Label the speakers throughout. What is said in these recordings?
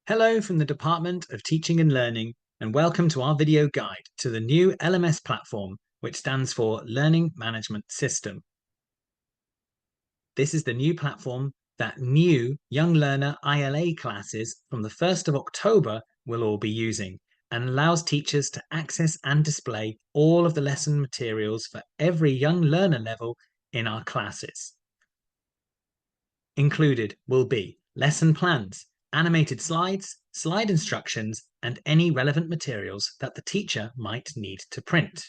Speaker 1: Hello from the Department of Teaching and Learning, and welcome to our video guide to the new LMS platform, which stands for Learning Management System. This is the new platform that new Young Learner ILA classes from the 1st of October will all be using, and allows teachers to access and display all of the lesson materials for every young learner level in our classes. Included will be lesson plans, animated slides, slide instructions, and any relevant materials that the teacher might need to print.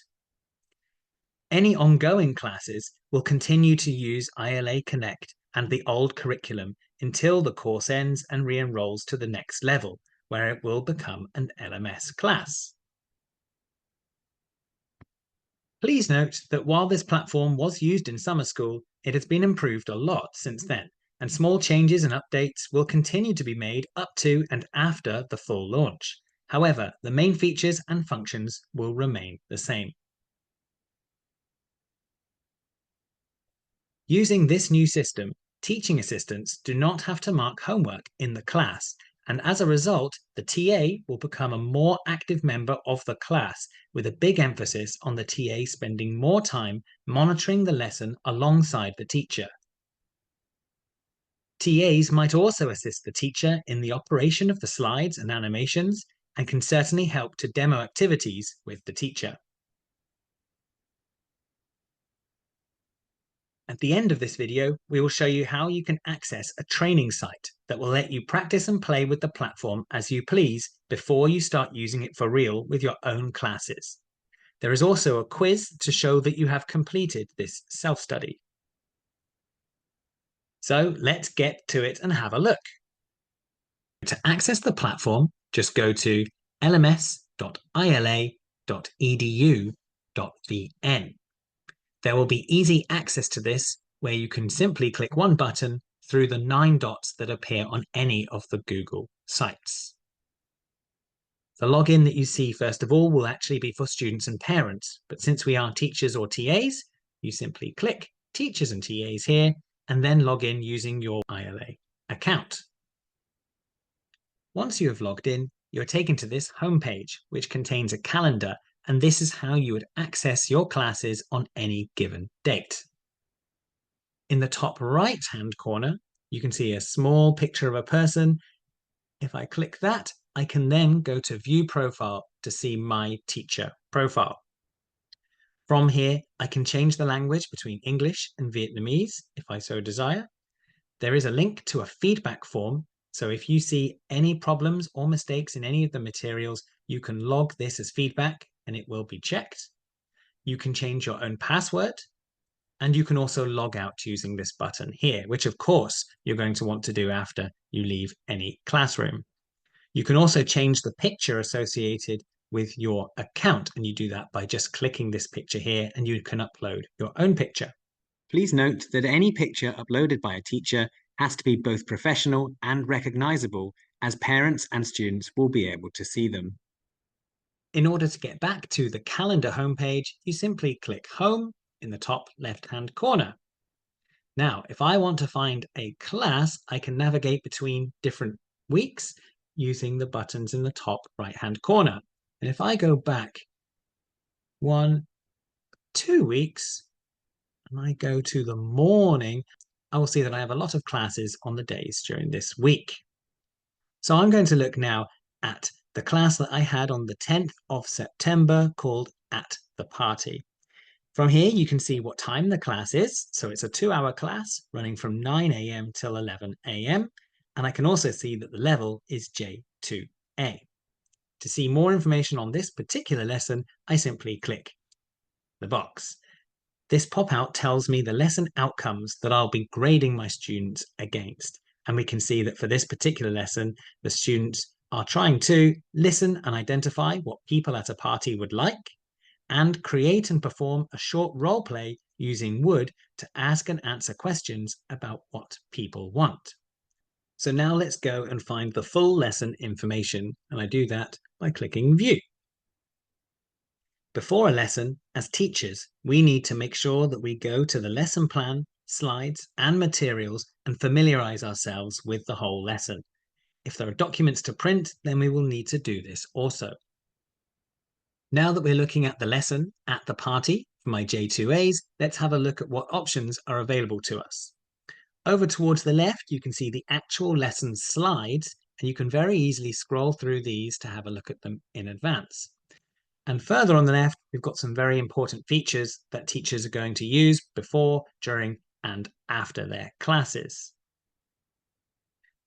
Speaker 1: Any ongoing classes will continue to use ILA Connect and the old curriculum until the course ends and re-enrolls to the next level, where it will become an LMS class. Please note that while this platform was used in summer school, it has been improved a lot since then, and small changes and updates will continue to be made up to and after the full launch. However, the main features and functions will remain the same. Using this new system, teaching assistants do not have to mark homework in the class, and as a result, the TA will become a more active member of the class, with a big emphasis on the TA spending more time monitoring the lesson alongside the teacher. TAs might also assist the teacher in the operation of the slides and animations, and can certainly help to demo activities with the teacher. At the end of this video, we will show you how you can access a training site that will let you practice and play with the platform as you please before you start using it for real with your own classes. There is also a quiz to show that you have completed this self-study. So let's get to it and have a look. To access the platform, just go to lms.ila.edu.vn. There will be easy access to this, where you can simply click one button through the 9 dots that appear on any of the Google sites. The login that you see first of all will actually be for students and parents, but since we are teachers or TAs, you simply click Teachers and TAs here, and then log in using your ILA account. Once you have logged in, you're taken to this homepage, which contains a calendar, and this is how you would access your classes on any given date. In the top right-hand corner, you can see a small picture of a person. If I click that, I can then go to View Profile to see my teacher profile. From here, I can change the language between English and Vietnamese if I so desire. There is a link to a feedback form, so if you see any problems or mistakes in any of the materials, you can log this as feedback and it will be checked. You can change your own password, and you can also log out using this button here, which of course you're going to want to do after you leave any classroom. You can also change the picture associated with your account, and you do that by just clicking this picture here, and you can upload your own picture. Please note that any picture uploaded by a teacher has to be both professional and recognizable, as parents and students will be able to see them. In order to get back to the calendar homepage, you simply click Home in the top left-hand corner. Now, if I want to find a class, I can navigate between different weeks using the buttons in the top right-hand corner. And if I go back 2 weeks, and I go to the morning, I will see that I have a lot of classes on the days during this week. So I'm going to look now at the class that I had on the 10th of September called At the Party. From here, you can see what time the class is. So it's a 2-hour class running from 9 a.m. till 11 a.m. And I can also see that the level is J2A. To see more information on this particular lesson, I simply click the box. This pop-out tells me the lesson outcomes that I'll be grading my students against. And we can see that for this particular lesson, the students are trying to listen and identify what people at a party would like, and create and perform a short role play using Wood to ask and answer questions about what people want. So now let's go and find the full lesson information, and I do that by clicking View. Before a lesson, as teachers, we need to make sure that we go to the lesson plan, slides, and materials and familiarize ourselves with the whole lesson. If there are documents to print, then we will need to do this also. Now that we're looking at the lesson at the party for my J2As, let's have a look at what options are available to us. Over towards the left, you can see the actual lesson slides, and you can very easily scroll through these to have a look at them in advance. And further on the left, we've got some very important features that teachers are going to use before, during, and after their classes.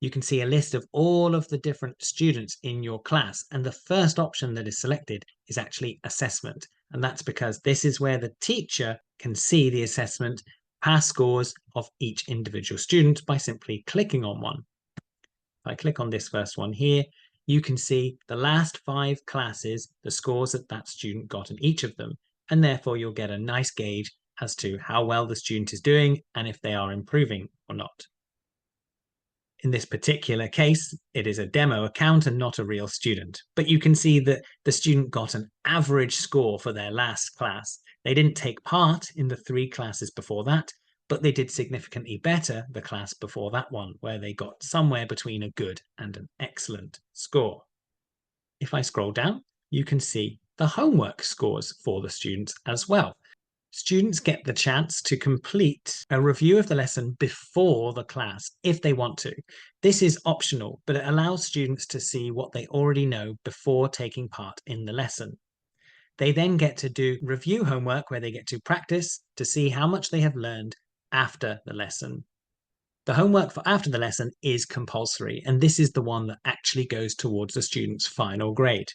Speaker 1: You can see a list of all of the different students in your class, and the first option that is selected is actually assessment. And that's because this is where the teacher can see the assessment pass scores of each individual student by simply clicking on one. If I click on this first one here, you can see the last 5 classes, the scores that that student got in each of them, and therefore you'll get a nice gauge as to how well the student is doing and if they are improving or not. In this particular case, it is a demo account and not a real student. But you can see that the student got an average score for their last class. They didn't take part in the 3 classes before that, but they did significantly better the class before that one, where they got somewhere between a good and an excellent score. If I scroll down, you can see the homework scores for the students as well. Students get the chance to complete a review of the lesson before the class if they want to. This is optional, but it allows students to see what they already know before taking part in the lesson. They then get to do review homework where they get to practice to see how much they have learned after the lesson. The homework for after the lesson is compulsory, and this is the one that actually goes towards the student's final grade.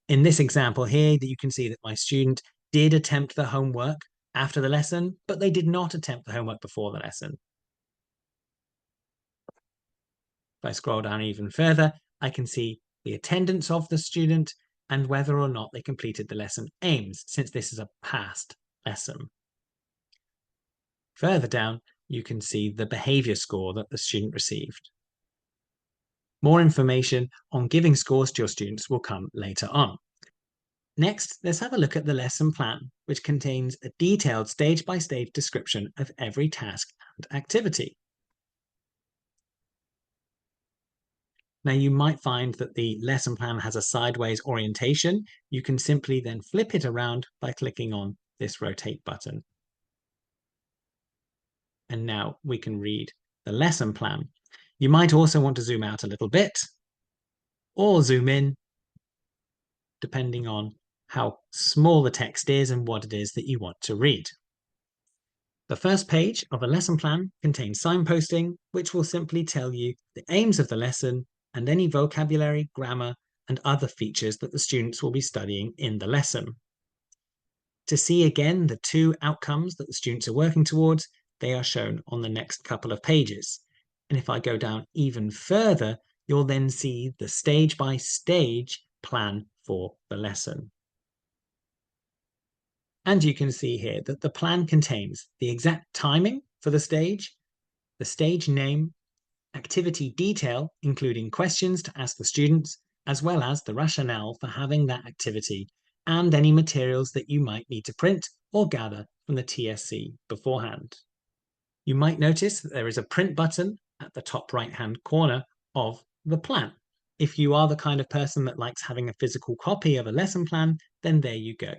Speaker 1: In this example here, that you can see that my student did attempt the homework after the lesson, but they did not attempt the homework before the lesson. If I scroll down even further, I can see the attendance of the student and whether or not they completed the lesson aims, since this is a past lesson. Further down, you can see the behavior score that the student received. More information on giving scores to your students will come later on. Next, let's have a look at the lesson plan, which contains a detailed stage-by-stage description of every task and activity. Now, you might find that the lesson plan has a sideways orientation. You can simply then flip it around by clicking on this rotate button. And now we can read the lesson plan. You might also want to zoom out a little bit or zoom in, depending on how small the text is and what it is that you want to read. The first page of a lesson plan contains signposting, which will simply tell you the aims of the lesson and any vocabulary, grammar, and other features that the students will be studying in the lesson. To see again the 2 outcomes that the students are working towards, they are shown on the next couple of pages. And if I go down even further, you'll then see the stage-by-stage plan for the lesson. And you can see here that the plan contains the exact timing for the stage name, activity detail, including questions to ask the students, as well as the rationale for having that activity, and any materials that you might need to print or gather from the TSC beforehand. You might notice that there is a print button at the top right-hand corner of the plan. If you are the kind of person that likes having a physical copy of a lesson plan, then there you go.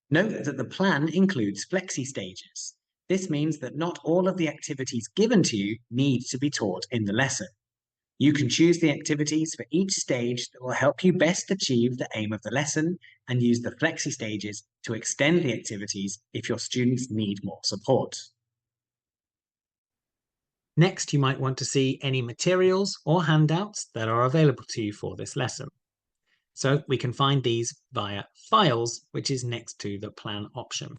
Speaker 1: Note that the plan includes flexi stages. This means that not all of the activities given to you need to be taught in the lesson. You can choose the activities for each stage that will help you best achieve the aim of the lesson and use the flexi stages to extend the activities if your students need more support. Next, you might want to see any materials or handouts that are available to you for this lesson. So we can find these via Files, which is next to the Plan option.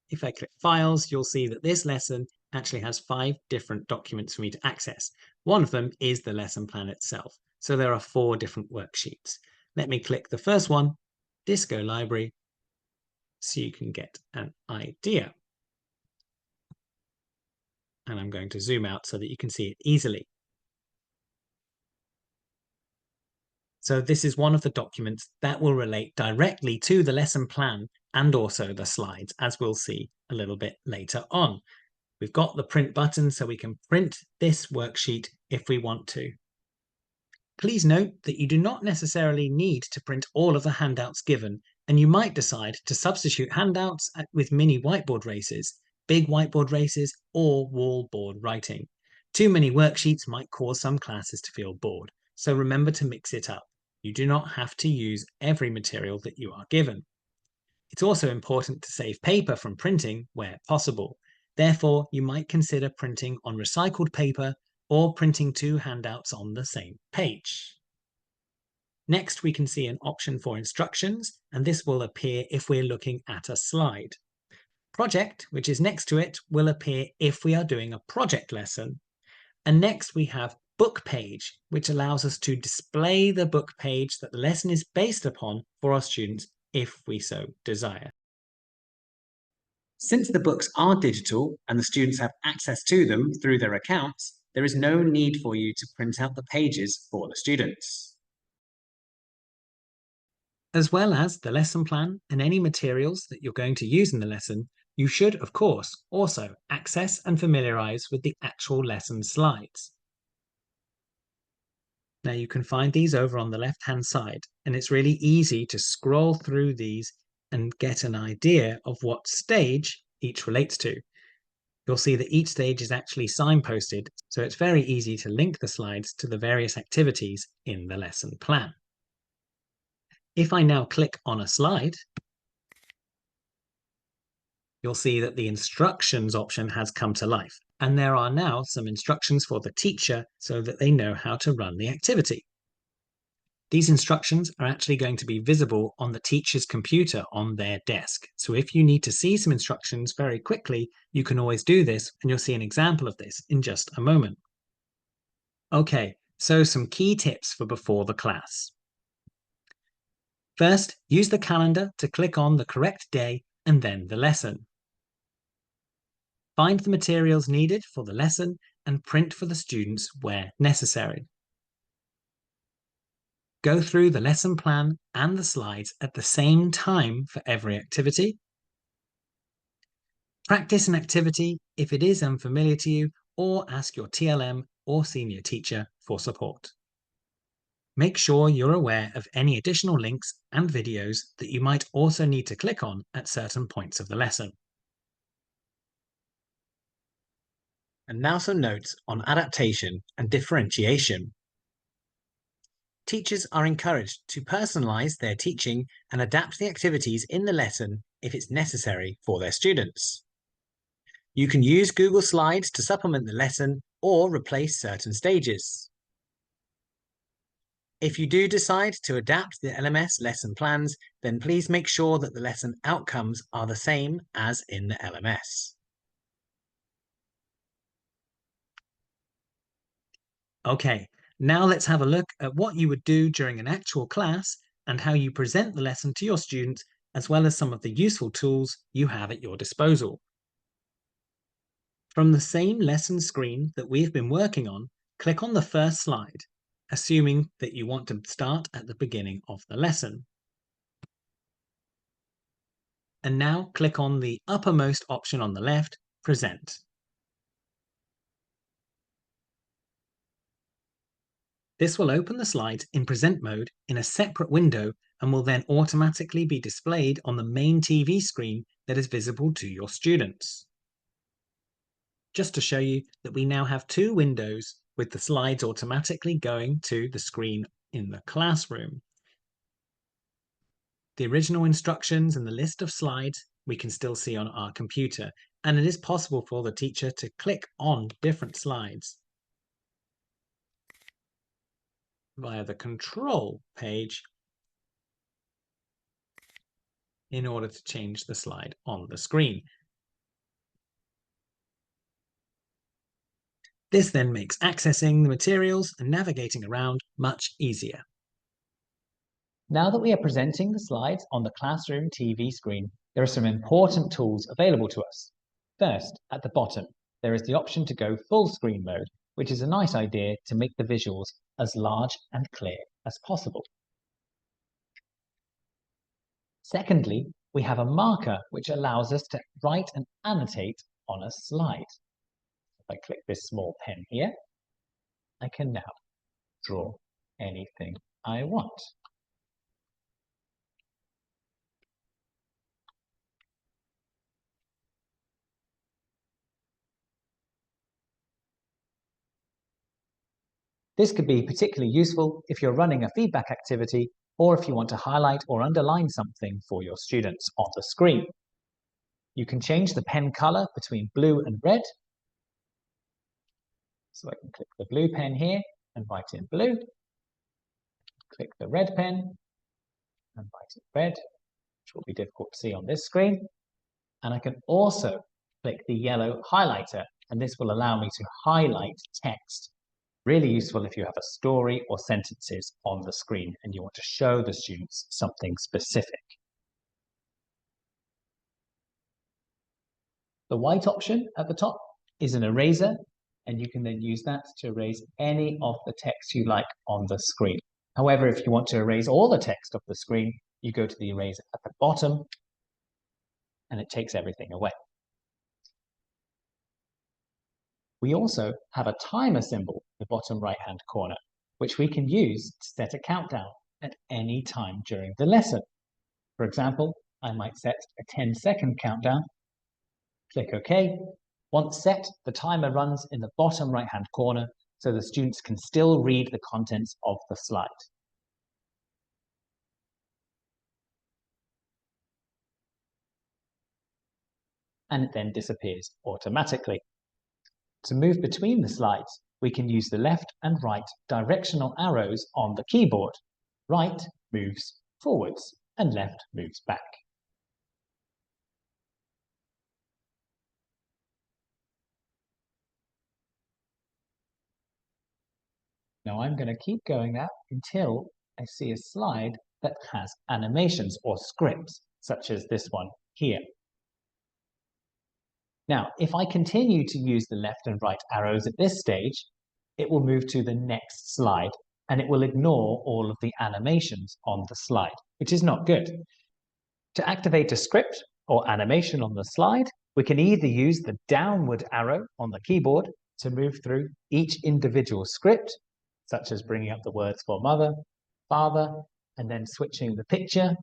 Speaker 1: If I click Files, you'll see that this lesson actually has 5 different documents for me to access. One of them is the lesson plan itself. So there are 4 different worksheets. Let me click the first one, Disco Library, so you can get an idea. And I'm going to zoom out so that you can see it easily. So this is one of the documents that will relate directly to the lesson plan and also the slides, as we'll see a little bit later on. We've got the print button so we can print this worksheet if we want to. Please note that you do not necessarily need to print all of the handouts given, and you might decide to substitute handouts with mini whiteboard races, big whiteboard races, or wall board writing. Too many worksheets might cause some classes to feel bored, so remember to mix it up. You do not have to use every material that you are given. It's also important to save paper from printing where possible. Therefore, you might consider printing on recycled paper or printing two handouts on the same page. Next, we can see an option for instructions, and this will appear if we're looking at a slide. Project, which is next to it, will appear if we are doing a project lesson. And next we have book page, which allows us to display the book page that the lesson is based upon for our students if we so desire. Since the books are digital and the students have access to them through their accounts, there is no need for you to print out the pages for the students. As well as the lesson plan and any materials that you're going to use in the lesson, you should, of course, also access and familiarize with the actual lesson slides. Now you can find these over on the left-hand side, and it's really easy to scroll through these and get an idea of what stage each relates to. You'll see that each stage is actually signposted, so it's very easy to link the slides to the various activities in the lesson plan. If I now click on a slide, you'll see that the instructions option has come to life, and there are now some instructions for the teacher so that they know how to run the activity. These instructions are actually going to be visible on the teacher's computer on their desk. So if you need to see some instructions very quickly, you can always do this, and you'll see an example of this in just a moment. Okay, so some key tips for before the class. First, use the calendar to click on the correct day and then the lesson. Find the materials needed for the lesson and print for the students where necessary. Go through the lesson plan and the slides at the same time for every activity. Practice an activity if it is unfamiliar to you, or ask your TLM or senior teacher for support. Make sure you're aware of any additional links and videos that you might also need to click on at certain points of the lesson. And now some notes on adaptation and differentiation. Teachers are encouraged to personalise their teaching and adapt the activities in the lesson if it's necessary for their students. You can use Google Slides to supplement the lesson or replace certain stages. If you do decide to adapt the LMS lesson plans, then please make sure that the lesson outcomes are the same as in the LMS. Okay, now let's have a look at what you would do during an actual class and how you present the lesson to your students, as well as some of the useful tools you have at your disposal. From the same lesson screen that we've been working on, click on the first slide, assuming that you want to start at the beginning of the lesson. And now click on the uppermost option on the left, Present. This will open the slides in present mode in a separate window and will then automatically be displayed on the main TV screen that is visible to your students. Just to show you that we now have two windows with the slides automatically going to the screen in the classroom. The original instructions and the list of slides we can still see on our computer, and it is possible for the teacher to click on different slides via the control page in order to change the slide on the screen. This then makes accessing the materials and navigating around much easier. Now that we are presenting the slides on the classroom TV screen, there are some important tools available to us. First, at the bottom, there is the option to go full screen mode, which is a nice idea to make the visuals as large and clear as possible. Secondly, we have a marker which allows us to write and annotate on a slide. If I click this small pen here, I can now draw anything I want. This could be particularly useful if you're running a feedback activity or if you want to highlight or underline something for your students on the screen. You can change the pen color between blue and red. So I can click the blue pen here and write in blue. Click the red pen and write in red, which will be difficult to see on this screen. And I can also click the yellow highlighter, and this will allow me to highlight text. Really useful if you have a story or sentences on the screen and you want to show the students something specific. The white option at the top is an eraser, and you can then use that to erase any of the text you like on the screen. However, if you want to erase all the text off the screen, you go to the eraser at the bottom and it takes everything away. We also have a timer symbol in the bottom right-hand corner, which we can use to set a countdown at any time during the lesson. For example, I might set a 10-second countdown. Click OK. Once set, the timer runs in the bottom right-hand corner so the students can still read the contents of the slide. And it then disappears automatically. To move between the slides, we can use the left and right directional arrows on the keyboard. Right moves forwards and left moves back. Now I'm going to keep going now until I see a slide that has animations or scripts, such as this one here. Now, if I continue to use the left and right arrows at this stage, it will move to the next slide and it will ignore all of the animations on the slide, which is not good. To activate a script or animation on the slide, we can either use the downward arrow on the keyboard to move through each individual script, such as bringing up the words for mother, father, and then switching the picture,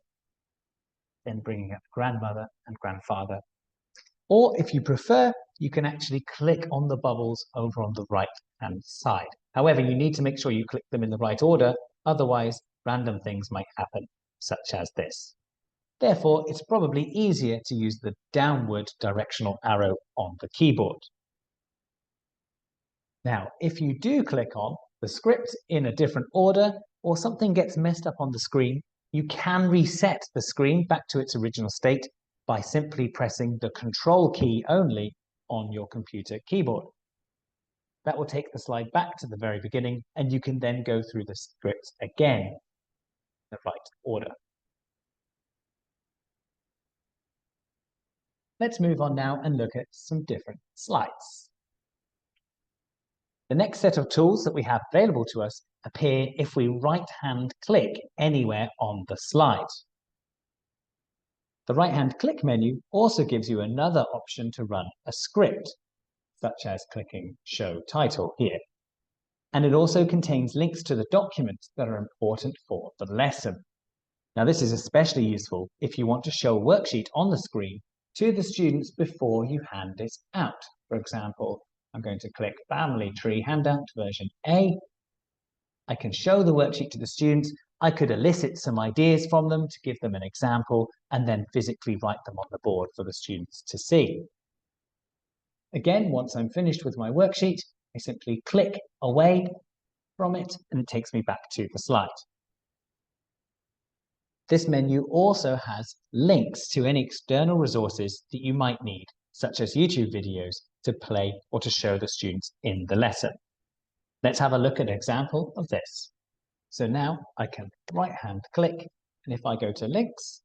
Speaker 1: then bringing up grandmother and grandfather. Or if you prefer, you can actually click on the bubbles over on the right-hand side. However, you need to make sure you click them in the right order, otherwise random things might happen, such as this. Therefore, it's probably easier to use the downward directional arrow on the keyboard. Now, if you do click on the script in a different order or something gets messed up on the screen, you can reset the screen back to its original state by simply pressing the Control key only on your computer keyboard. That will take the slide back to the very beginning, and you can then go through the script again in the right order. Let's move on now and look at some different slides. The next set of tools that we have available to us appear if we right-hand click anywhere on the slide. The right-hand click menu also gives you another option to run a script, such as clicking Show Title here. And it also contains links to the documents that are important for the lesson. Now, this is especially useful if you want to show a worksheet on the screen to the students before you hand it out. For example, I'm going to click Family Tree Handout version A. I can show the worksheet to the students. I could elicit some ideas from them to give them an example and then physically write them on the board for the students to see. Again, once I'm finished with my worksheet, I simply click away from it and it takes me back to the slide. This menu also has links to any external resources that you might need, such as YouTube videos, to play or to show the students in the lesson. Let's have a look at an example of this. So now I can right-hand click, and if I go to links,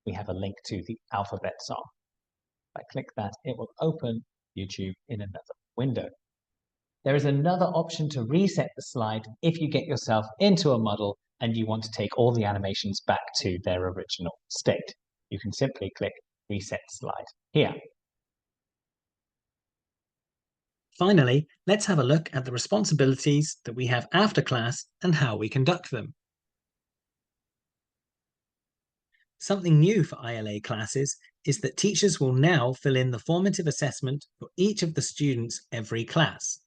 Speaker 1: we have a link to the alphabet song. If I click that, it will open YouTube in another window. There is another option to reset the slide if you get yourself into a muddle and you want to take all the animations back to their original state. You can simply click Reset Slide here. Finally, let's have a look at the responsibilities that we have after class and how we conduct them. Something new for ILA classes is that teachers will now fill in the formative assessment for each of the students every class.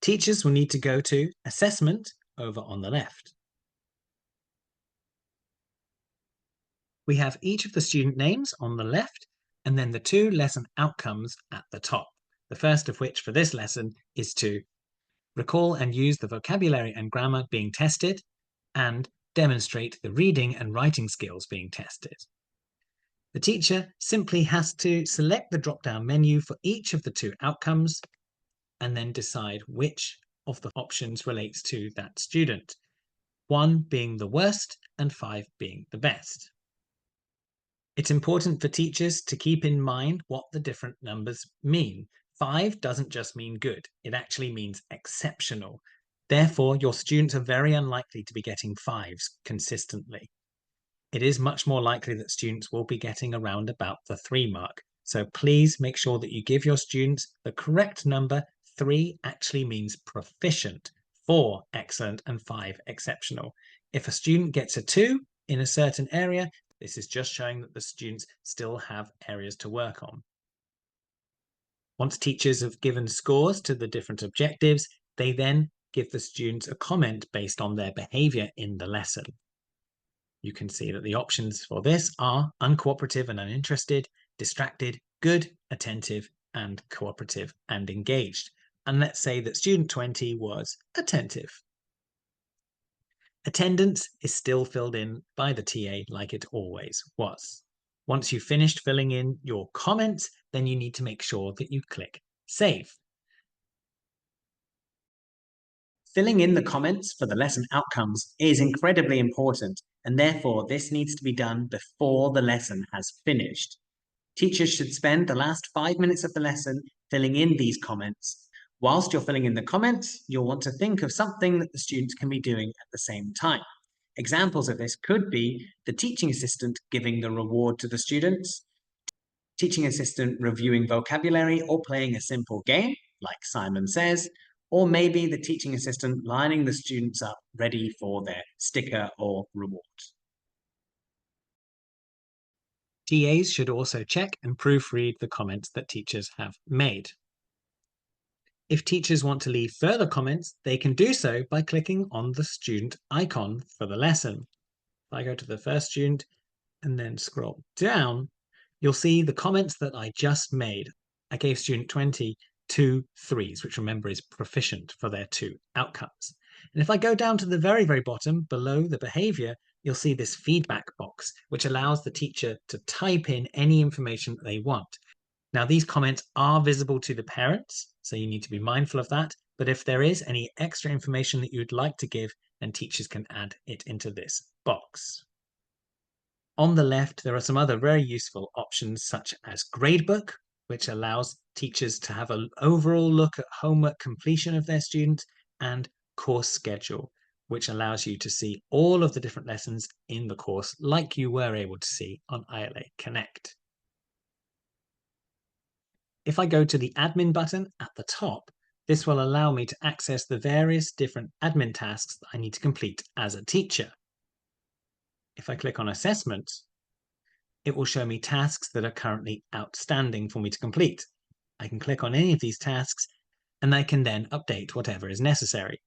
Speaker 1: Teachers will need to go to Assessment over on the left. We have each of the student names on the left and then the 2 lesson outcomes at the top. The first of which for this lesson is to recall and use the vocabulary and grammar being tested and demonstrate the reading and writing skills being tested. The teacher simply has to select the drop-down menu for each of the 2 outcomes and then decide which of the options relates to that student, 1 being the worst and 5 being the best. It's important for teachers to keep in mind what the different numbers mean. 5 doesn't just mean good, it actually means exceptional. Therefore, your students are very unlikely to be getting 5s consistently. It is much more likely that students will be getting around about the 3 mark. So please make sure that you give your students the correct number. 3 actually means proficient, 4 excellent, and 5 exceptional. If a student gets a 2 in a certain area, this is just showing that the students still have areas to work on. Once teachers have given scores to the different objectives, they then give the students a comment based on their behaviour in the lesson. You can see that the options for this are uncooperative and uninterested, distracted, good, attentive, and cooperative and engaged. And let's say that student 20 was attentive. Attendance is still filled in by the TA like it always was. Once you've finished filling in your comments, then you need to make sure that you click Save. Filling in the comments for the lesson outcomes is incredibly important, and therefore this needs to be done before the lesson has finished. Teachers should spend the last 5 minutes of the lesson filling in these comments. Whilst you're filling in the comments, you'll want to think of something that the students can be doing at the same time. Examples of this could be the teaching assistant giving the reward to the students, teaching assistant reviewing vocabulary or playing a simple game, like Simon Says, or maybe the teaching assistant lining the students up ready for their sticker or reward. TAs should also check and proofread the comments that teachers have made. If teachers want to leave further comments, they can do so by clicking on the student icon for the lesson. If I go to the first student and then scroll down, you'll see the comments that I just made. I gave student 20 2 3s, which remember is proficient for their 2 outcomes. And if I go down to the very, very bottom below the behavior, you'll see this feedback box, which allows the teacher to type in any information that they want. Now, these comments are visible to the parents, so you need to be mindful of that. But if there is any extra information that you'd like to give, then teachers can add it into this box. On the left, there are some other very useful options such as Gradebook, which allows teachers to have an overall look at homework completion of their students, and Course Schedule, which allows you to see all of the different lessons in the course like you were able to see on ILA Connect. If I go to the admin button at the top, this will allow me to access the various different admin tasks that I need to complete as a teacher. If I click on Assessment, it will show me tasks that are currently outstanding for me to complete. I can click on any of these tasks and I can then update whatever is necessary.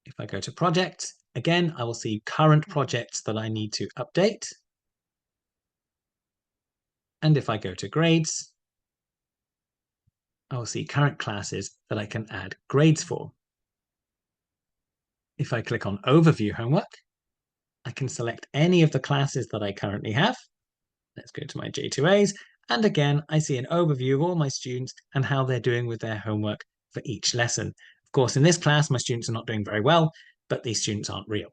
Speaker 1: If I go to Projects, again, I will see current projects that I need to update. And if I go to Grades, I will see current classes that I can add grades for. If I click on Overview Homework, I can select any of the classes that I currently have. Let's go to my J2As. And again, I see an overview of all my students and how they're doing with their homework for each lesson. Of course, in this class, my students are not doing very well, but these students aren't real.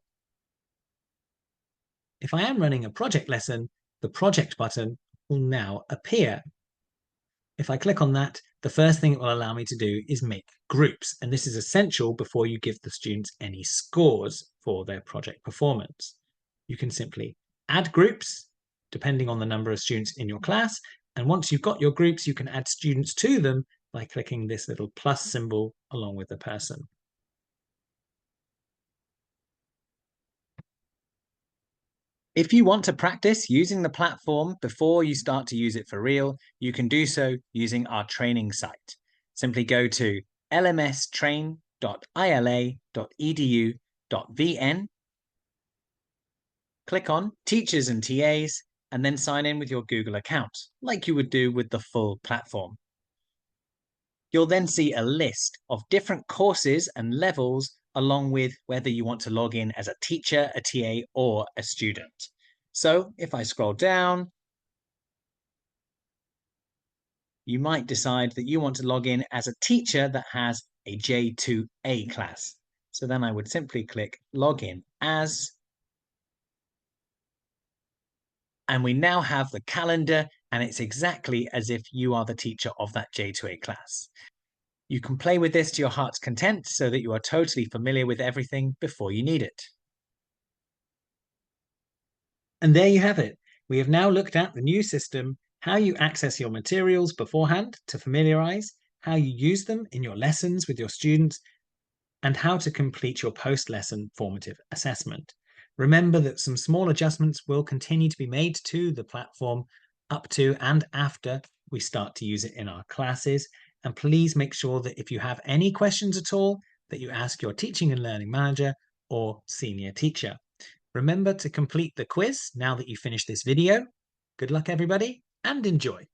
Speaker 1: If I am running a project lesson, the project button will now appear. If I click on that, the first thing it will allow me to do is make groups. And this is essential before you give the students any scores for their project performance. You can simply add groups depending on the number of students in your class. And once you've got your groups, you can add students to them by clicking this little plus symbol along with the person. If you want to practice using the platform before you start to use it for real, you can do so using our training site. Simply go to lmstrain.ila.edu.vn, click on Teachers and TAs, and then sign in with your Google account, like you would do with the full platform. You'll then see a list of different courses and levels along with whether you want to log in as a teacher, a TA, or a student. So if I scroll down, you might decide that you want to log in as a teacher that has a J2A class. So then I would simply click Login As. And we now have the calendar, and it's exactly as if you are the teacher of that J2A class. You can play with this to your heart's content so that you are totally familiar with everything before you need it. And there you have it. We have now looked at the new system, how you access your materials beforehand to familiarize, how you use them in your lessons with your students, and how to complete your post-lesson formative assessment. Remember that some small adjustments will continue to be made to the platform up to and after we start to use it in our classes. And please make sure that if you have any questions at all, that you ask your teaching and learning manager or senior teacher. Remember to complete the quiz now that you finish this video. Good luck, everybody, and enjoy.